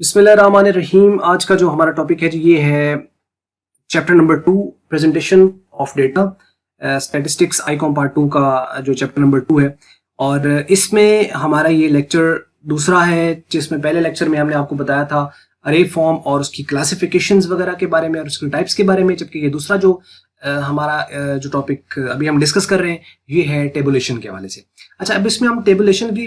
बिस्मिल्लाहिर्रहमानिर्रहीम। आज का जो हमारा टॉपिक है जी ये है chapter number 2 presentation of data statistics Icom part 2 का जो चैप्टर नंबर 2 है। और इसमें हमारा ये लेक्चर दूसरा है, जिसमें पहले लेक्चर में हमने आपको बताया था अरे फॉर्म और उसकी क्लासिफिकेशंस वगैरह के बारे में और उसकी टाइप्स के बारे में, जबकि ये दूसरा जो हमारा जो टॉपिक अभी हम डिस्कस कर रहे हैं ये है टेबुलेशन के हवाले से। अच्छा, अब इसमें हम टेबुलेशन की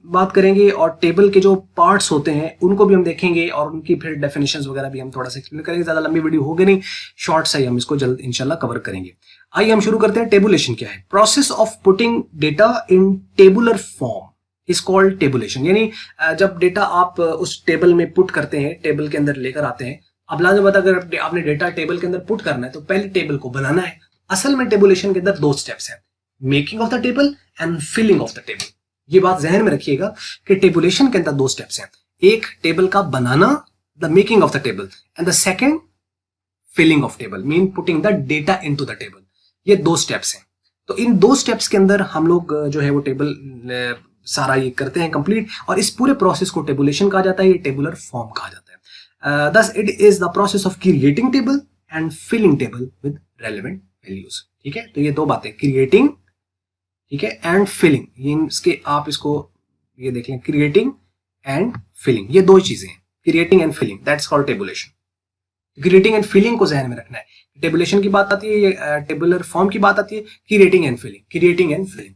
बात करेंगे और टेबल के जो पार्ट्स होते हैं उनको भी हम देखेंगे और उनकी फिर डेफिनेशंस वगैरह भी हम थोड़ा सा एक्सप्लेन करेंगे। ज्यादा लंबी वीडियो होगी नहीं, शॉर्ट सा ही हम इसको जल्द इंशाल्लाह कवर करेंगे। आइए हम शुरू करते हैं। टेबुलेशन क्या है? Process of putting data in tabular form is called tabulation. यानी जब डेटा आप उस टेबल में पुट करते हैं, टेबल के अंदर लेकर आते हैं। अब लाजम बात, अगर आपने डेटा टेबल के अंदर पुट करना है तो पहले टेबल को बनाना है। असल में टेबुलेशन के अंदर दो स्टेप्स हैं, making of the table and filling of the table. ये बात जहन में रखिएगा कि टेबुलेशन के अंदर दो स्टेप्स हैं, एक टेबल का बनाना, the making of the table, and the second filling of table, mean putting the data into the table. ये दो स्टेप्स हैं। तो इन दो स्टेप्स के अंदर हम लोग जो है वो टेबल सारा ये करते हैं कंप्लीट, और इस पूरे प्रोसेस को टेबुलेशन कहा जाता है, ये टेबुलर फॉर्म कहा जाता है। Thus it is the process of creating table and filling table with relevant values। ठीक है, तो ये दो बातें, क्रिएटिंग, ठीक है, एंड फिलिंग, ये इसके आप इसको ये देख लें, क्रिएटिंग एंड फिलिंग, ये दो चीजें हैं, creating and filling, that's called tabulation. Creating and filling को जहन में रखना है। टेबुलेशन की बात आती है, ये टेबुलर फॉर्म की बात आती है, creating and filling, creating and filling,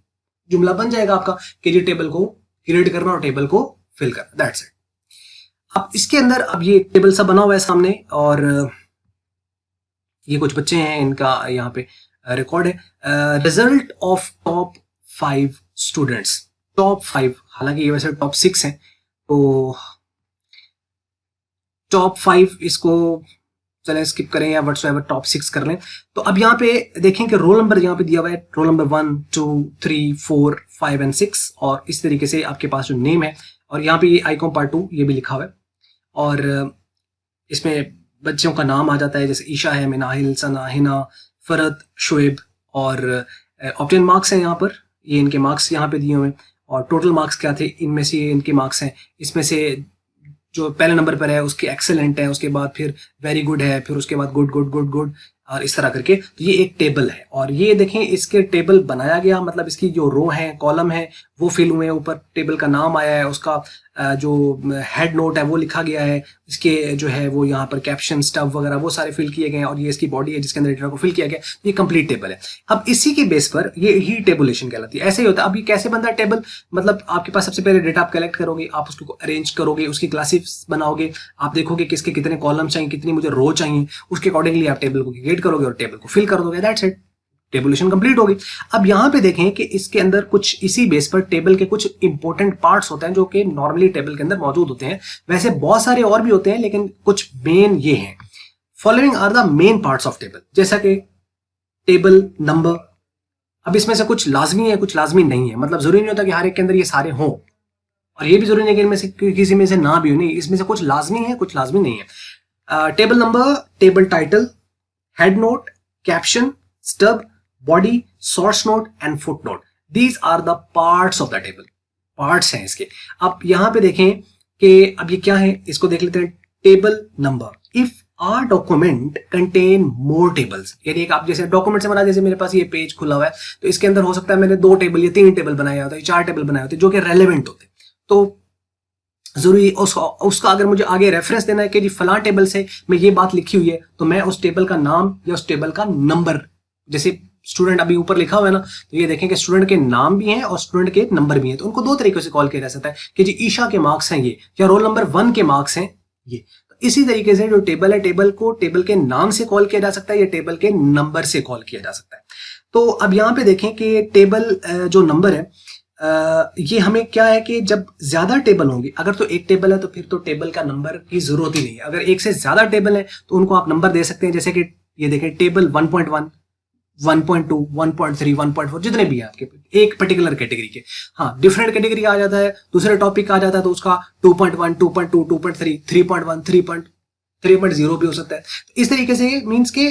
जुमला बन जाएगा आपका कि ये टेबल को क्रिएट करना और टेबल को फिल करना, दैट्स इट। अब इसके अंदर अब ये टेबल सा बना हुआ है सामने, और ये कुछ बच्चे हैं, इनका यहाँ पे रिकॉर्ड है। Result of top 5 students, top 5, हालांकि ये वैसे टॉप 6 हैं, तो टॉप 5 इसको चले स्किप करें या व्हाट्सएवर, टॉप 6 कर लें। तो अब यहाँ पे देखें कि रोल नंबर यहाँ पे दिया हुआ है, रोल नंबर 1 2 3 4 5 एंड 6, और इस तरीके से आपके पास जो नेम है, और यहाँ पे ये आईकॉम पार्ट 2 ये भी लिखा हुआ है, और इसमें बच्चों का नाम आ जाता है, जैसे ईशा है, मिनाहिल, सना, हिना, फरत, शुएब, और ऑप्टेन मार्क्स हैं यहाँ पर, ये इनके मार्क्स यहाँ पे दिए हुए हैं, और टोटल मार्क्स क्या थे, इनमें से ये इनके मार्क्स हैं। इसमें से जो पहले नंबर पर है उसके एक्सेलेंट है, उसके बाद फिर वेरी गुड है, फिर उसके बाद गुड गुड गुड गुड, और इस तरह करके। तो ये एक टेबल है, और ये देखें इसके टेबल बनाया गया, मतलब इसकी जो रो है, कॉलम है, वो फिल हुए हैं, ऊपर टेबल का नाम आया है, उसका जो हेड नोट है वो लिखा गया है, इसके जो है वो यहाँ पर कैप्शन स्टफ वगैरह वो सारे फिल किए गए हैं, और ये इसकी बॉडी है जिसके अंदर डेटा को फिल किया गया। ये कंप्लीट टेबल है। अब इसी के बेस पर ये ही टेबुलेशन कहलाती है। ऐसे ही होता है। अब ये कैसे बनता है टेबल? मतलब आपके पास सबसे पहले डेटा आप कलेक्ट करोगे, आप उसको अरेंज करोगे, उसकी क्लासेस बनाओगे, आप देखोगे किसके कितने कॉलम चाहिए, कितनी मुझे रो चाहिए, उसके अकॉर्डिंगली आप टेबल को क्रिएट करोगे और टेबल को फिल कर दोगे, दैट्स इट, टेबुलेशन कंप्लीट होगी। अब यहां पे देखें कि इसके अंदर कुछ इसी बेस पर टेबल के कुछ इंपॉर्टेंट पार्ट्स होते हैं जो कि नॉर्मली टेबल के अंदर मौजूद होते हैं। वैसे बहुत सारे और भी होते हैं, लेकिन कुछ मेन ये हैं। Following are the main parts of table, जैसा कि टेबल नंबर। अब इसमें से कुछ लाजमी है, कुछ लाजमी नहीं है, मतलब जरूरी नहीं होता कि हर एक के अंदर ये सारे हों, और ये भी जरूरी नहीं है कि इनमें से किसी में से ना भी हो, नहीं, इसमें से कुछ लाजमी है, कुछ लाजमी नहीं है। Table number, table title, head note, caption, stub, body, source note and foot note, these are the parts of the table, parts हैं इसके। अब यहां पे देखें कि अब ये क्या है, इसको देख लेते हैं। Table number, if a document contain more tables, यानी एक आप जैसे डॉक्यूमेंट से बना, जैसे मेरे पास ये पेज खुला हुआ है, तो इसके अंदर हो सकता है मैंने 2 टेबल या 3 टेबल बनाए होते हैं, 4 टेबल बनाए होते हैं जो कि रेलेवेंट होते हैं। तो जरूरी उसका अगर मुझे आगे रेफरेंस देना है कि जी फलां टेबल से मैं ये बात लिखी हुई है, तो मैं उस टेबल का नाम या उस टेबल का नंबर, जैसे स्टूडेंट अभी ऊपर लिखा हुआ है ना, तो ये देखें कि स्टूडेंट के नाम भी हैं और स्टूडेंट के नंबर भी हैं, तो उनको 2 तरीकों से कॉल किया जा सकता है कि जी ईशा के मार्क्स हैं ये, या रोल नंबर 1 के मार्क्स हैं ये। तो इसी तरीके से जो टेबल है, टेबल को टेबल के नाम से कॉल किया जा सकता है या टेबल के नंबर से कॉल किया जा सकता है। तो अब यहाँ पे देखें कि टेबल जो नंबर है, ये हमें क्या है कि जब ज्यादा टेबल होंगे, अगर तो एक टेबल है तो फिर तो टेबल का नंबर की जरूरत ही नहीं है। अगर एक से ज्यादा टेबल है तो उनको आप नंबर दे सकते हैं, जैसे कि ये देखें टेबल 1.1, 1.2, 1.3, 1.4, जितने भी है आपके एक पर्टिकुलर कैटेगरी के। हाँ, डिफरेंट कैटेगरी आ जाता है, दूसरे टॉपिक आ जाता है, तो उसका 2.1, 2.2, 2.3, 3.1, 3.0 भी हो सकता है। तो इस तरीके से मीन्स के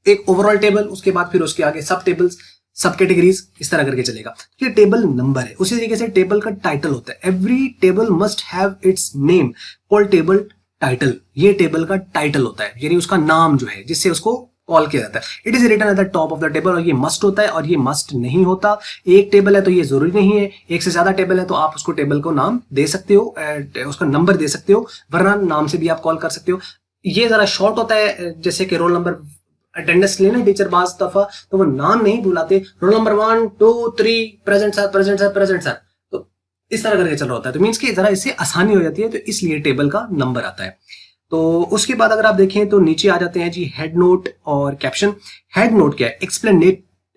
एक ओवरऑल टेबल, उसके बाद फिर उसके आगे सब टेबल्स, सब कैटेगरीज, इस तरह करके चलेगा। ये टेबल नंबर है। उसी तरीके से टेबल का टाइटल होता है। Every table must have it's name called table title. ये टेबल का टाइटल होता है, यानी उसका नाम जो है जिससे उसको कॉल किया जाता है। It is written at the top of the table, और ये मस्ट होता है और ये मस्ट नहीं होता। एक टेबल है तो ये जरूरी नहीं है, एक से ज्यादा टेबल है तो आप उसको टेबल को नाम दे सकते हो, उसका नंबर दे सकते हो, वरना नाम से भी आप कॉल कर सकते हो। ये जरा शॉर्ट होता है, जैसे कि रोल नंबर अटेंडेंस लेना टीचर बाज दफा तो वो नाम नहीं बुलाते, roll number 1 2 3 present sir, present sir, present sir, तो इस तरह करके चल रहा होता है। तो मीन्स कि जरा इससे आसानी हो जाती है, तो इसलिए टेबल का नंबर आता है। तो उसके बाद अगर आप देखें तो नीचे आ जाते हैं जी हेड नोट और कैप्शन। हेड नोट क्या है?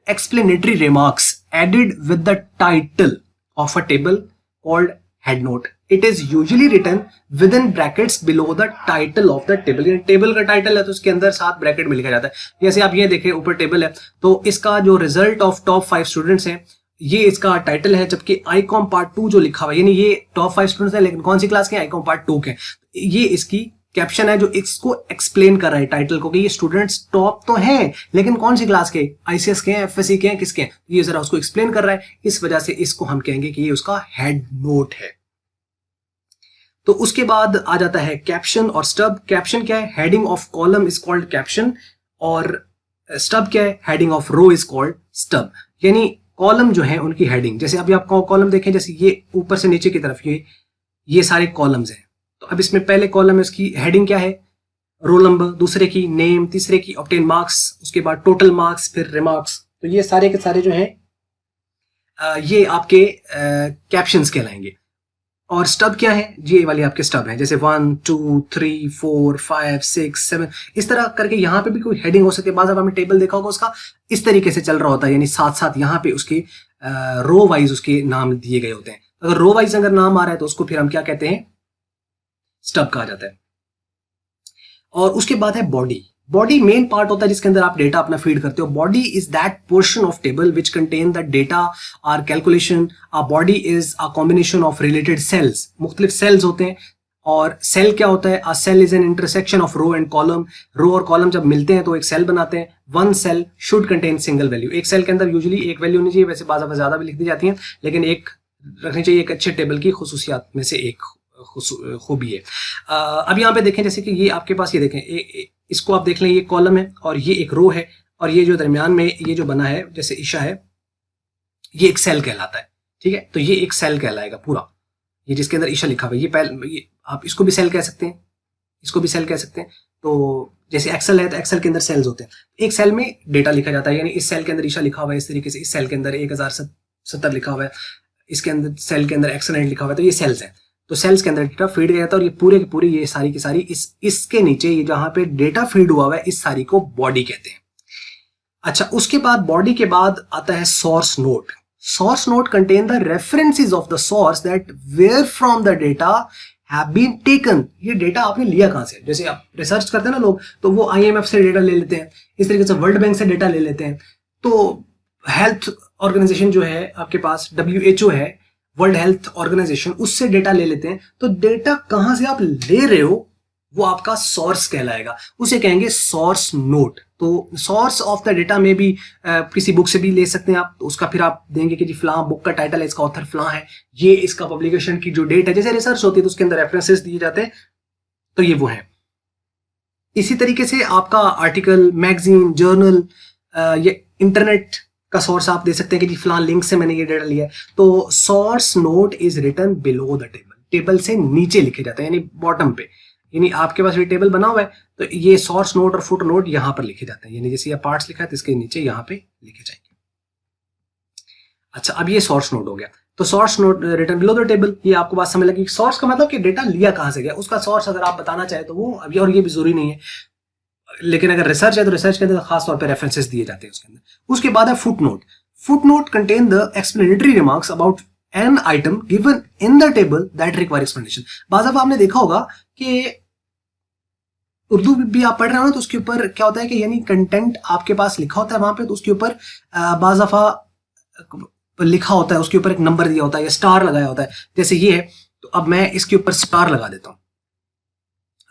Explanatory remarks added with the title of a table called head note. It is usually written within brackets below the title of the table. Table का title है तो उसके अंदर 7 bracket में लिखा जाता है। जैसे आप ये देखें ऊपर टेबल है, तो इसका जो रिजल्ट ऑफ टॉप 5 स्टूडेंट्स हैं ये इसका टाइटल है, जबकि आईकॉम पार्ट 2 जो लिखा हुआ है, यानी ये टॉप 5 स्टूडेंट्स हैं लेकिन कौन सी क्लास के? आईकॉम पार्ट 2 के। ये इसकी कैप्शन है जो इसको एक्सप्लेन कर रहा है टाइटल को, कि ये स्टूडेंट्स टॉप तो हैं लेकिन कौन सी क्लास के? आईसीएस के हैं, एफएससी के हैं, किसके हैं? ये जरा उसको एक्सप्लेन कर रहा है, इस वजह से इसको हम कहेंगे कि ये उसका हेड नोट है। तो उसके बाद आ जाता है कैप्शन और स्टब। कैप्शन क्या है? Heading of column is called caption, और स्टब क्या है? Heading of row is called stub. यानी कॉलम जो है उनकी हेडिंग, जैसे अभी आप कॉलम देखें, जैसे ये ऊपर से नीचे की तरफ ये सारे कॉलम्स हैं। तो अब इसमें पहले कॉलम है, उसकी हेडिंग क्या है? रोल नंबर, दूसरे की नेम, तीसरे की ऑब्टेन मार्क्स, उसके बाद टोटल मार्क्स, फिर रिमार्क्स। तो ये सारे के सारे जो हैं ये आपके कैप्शंस कहलाएंगे। और स्टब क्या है? ये वाली आपके स्टब है, जैसे 1 2 3 4 5 6 7, इस तरह करके यहाँ पे भी कोई हेडिंग हो सकती है। बाद आपने टेबल देखा होगा उसका इस तरीके से चल रहा होता है, यानी साथ साथ यहाँ पे उसके रो वाइज उसके नाम दिए गए होते हैं। अगर रो वाइज अगर नाम आ रहा है तो उसको फिर हम क्या कहते हैं? स्टब कहा जाता है। और उसके बाद है बॉडी। बॉडी मेन पार्ट होता है जिसके अंदर आप डेटा अपना फीड करते हो। Body is that portion of table which contain the data or calculation. A body is a combination of related cells. मुख्तलिफ सेल्स होते हैं। और सेल क्या होता है? A cell is an intersection of row and column. Row और column जब मिलते हैं तो एक सेल बनाते हैं। One cell should contain single value. एक सेल के अंदर यूजुअली एक वैल्यू होनी चाहिए, वैसे बाज़ ज्यादा भी लिख दी जाती है, लेकिन एक रखनी चाहिए। एक अच्छे टेबल की खुसूसियात में से एक खूबी है। अब यहाँ पे देखें, जैसे कि ये आपके पास, ये देखें, इसको आप देख लें, ये कॉलम है और ये एक रो है, और ये जो दरमियान में ये जो बना है जैसे ईशा है, ये एक सेल कहलाता है। ठीक है, तो ये एक सेल कहलाएगा पूरा, ये जिसके अंदर ईशा लिखा हुआ है। ये आप इसको भी सेल कह सकते हैं, इसको भी सेल कह सकते हैं। तो जैसे एक्सेल है तो एक्सेल के अंदर सेल्स होते हैं। एक सेल में डेटा लिखा जाता है, यानी इस सेल के अंदर ईशा लिखा हुआ है, इस तरीके से इस सेल के अंदर 1070 लिखा हुआ है, इसके अंदर सेल के अंदर एक्सेलेंट लिखा हुआ है। तो ये सेल्स है, तो सेल्स के अंदर डेटा फीड किया जाता है। और ये पूरे के पूरे, ये सारी की सारी इसके नीचे ये जहां पे डेटा फीड हुआ हुआ है, इस सारी को बॉडी कहते हैं। अच्छा, उसके बाद बॉडी के बाद आता है source note. Source note contain the references of the source that where from the data have been taken. ये डेटा आपने लिया कहां से? जैसे आप रिसर्च करते हैं ना लोग, तो वो IMF से डेटा ले लेते हैं, इस तरीके से वर्ल्ड बैंक से डेटा ले लेते हैं। तो हेल्थ ऑर्गेनाइजेशन जो है आपके पास, WHO है, वर्ल्ड हेल्थ ऑर्गेनाइजेशन, उससे डेटा ले लेते हैं। तो डेटा कहां से आप ले रहे हो वो आपका सोर्स कहलाएगा, उसे कहेंगे सोर्स नोट। तो सोर्स ऑफ द डेटा में भी किसी बुक से भी ले सकते हैं आप, तो उसका फिर आप देंगे कि जी फलां बुक का टाइटल है, इसका ऑथर फलां है, ये इसका पब्लिकेशन की जो डेट है। जैसे रिसर्च होती है तो उसके अंदर रेफरेंसेस दिए जाते हैं, तो ये वो है। इसी तरीके से आपका आर्टिकल, मैगजीन, जर्नल या इंटरनेट का सोर्स आप दे सकते हैं कि जी फलां लिंक से मैंने ये डेटा लिया है। तो source note is written below the table, table से नीचे लिखे जाते हैं, यानी बॉटम पे। यानी आपके पास ये टेबल बना हुआ है तो ये सोर्स नोट और फुट नोट यहां पर लिखे जाते हैं, यानी जैसे ये पार्ट्स लिखा है तो इसके नीचे यहां पे लिखे जाएंगे। अच्छा, अब ये सोर्स नोट हो गया। तो source note written below the table, ये आपको बात समझ लगी। सोर्स का मतलब कि डेटा लिया कहां से गया, उसका सोर्स अगर आप बताना चाहे तो वो अभी, और ये भी जरूरी नहीं है, लेकिन अगर रिसर्च है तो रिसर्च के अंदर खास तौर पर रेफरेंसेस दिए जाते हैं उसके अंदर। उसके बाद है foot note. Foot note contain the explanatory remarks about an item given in the table that require explanation. बाज़ दफा आपने देखा होगा कि उर्दू भी आप पढ़ रहे हो ना, तो उसके ऊपर क्या होता है कि यानी कंटेंट आपके पास लिखा होता है वहां पे, तो उसके ऊपर बाज़ दफा लिखा होता है, उसके ऊपर एक नंबर दिया होता है या स्टार लगाया होता है। जैसे ये है, तो अब मैं इसके ऊपर स्टार लगा देता हूं।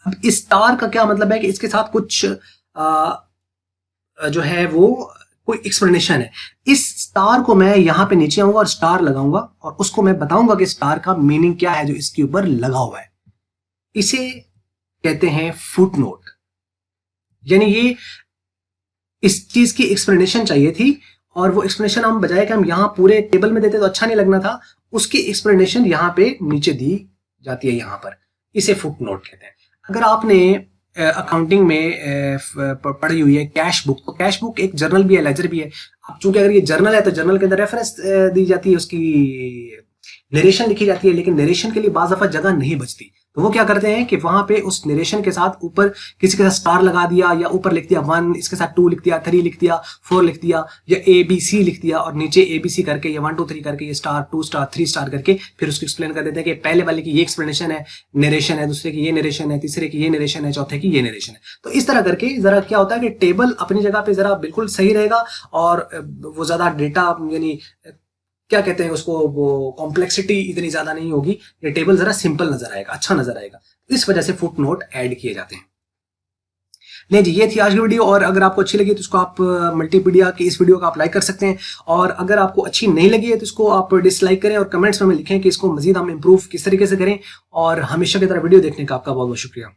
अब इस स्टार का क्या मतलब है कि इसके साथ कुछ जो है वो कोई एक्सप्लेनेशन है। इस स्टार को मैं यहाँ पे नीचे आऊंगा और स्टार लगाऊंगा और उसको मैं बताऊंगा कि स्टार का मीनिंग क्या है जो इसके ऊपर लगा हुआ है। इसे कहते हैं फुटनोट। यानी ये इस चीज की एक्सप्लेनेशन चाहिए थी और वो एक्सप्लेनेशन हम बजाय कि हम यहाँ पूरे टेबल में देते तो अच्छा नहीं लगना था, उसकी एक्सप्लेनेशन यहाँ पे नीचे दी जाती है यहाँ पर। इसे फुटनोट कहते हैं। अगर आपने अकाउंटिंग में पढ़ी हुई है कैश बुक, तो कैश बुक एक जर्नल भी है, लेजर भी है। अब चूंकि अगर ये जर्नल है तो जर्नल के अंदर रेफरेंस दी जाती है, उसकी नरेशन लिखी जाती है, लेकिन नरेशन के लिए बाज़ दफा जगह नहीं बचती, तो वो क्या करते हैं कि वहां पे उस नरेशन के साथ ऊपर किसी के साथ स्टार लगा दिया या ऊपर लिख दिया 1, इसके साथ 2 लिख दिया, 3 लिख दिया, 4 लिख दिया या ABC लिख दिया और नीचे ABC करके या 1 2 3 करके ये स्टार 2 स्टार 3 स्टार करके फिर उसको एक्सप्लेन कर देते हैं कि पहले वाले की ये एक्सप्लेनेशन है, नरेशन है, दूसरे की ये नरेशन है, तीसरे की ये नरेशन है, चौथे की ये नरेशन है। तो इस तरह करके जरा क्या होता है कि टेबल अपनी जगह पे जरा बिल्कुल सही रहेगा और वो ज्यादा डेटा यानी क्या कहते हैं उसको, वो कॉम्प्लेक्सिटी इतनी ज्यादा नहीं होगी, ये टेबल जरा सिंपल नजर आएगा, अच्छा नजर आएगा। इस वजह से फुट नोट ऐड किए जाते हैं। नहीं जी, ये थी आज की वीडियो और अगर आपको अच्छी लगी तो इसको आप मल्टीपीडिया की इस वीडियो को आप लाइक कर सकते हैं और अगर आपको अच्छी नहीं लगी है तो इसको आप डिसलाइक करें और कमेंट्स में लिखें कि इसको मजीद हम इंप्रूव किस तरीके से करें। और हमेशा की तरह वीडियो देखने का आपका बहुत बहुत शुक्रिया।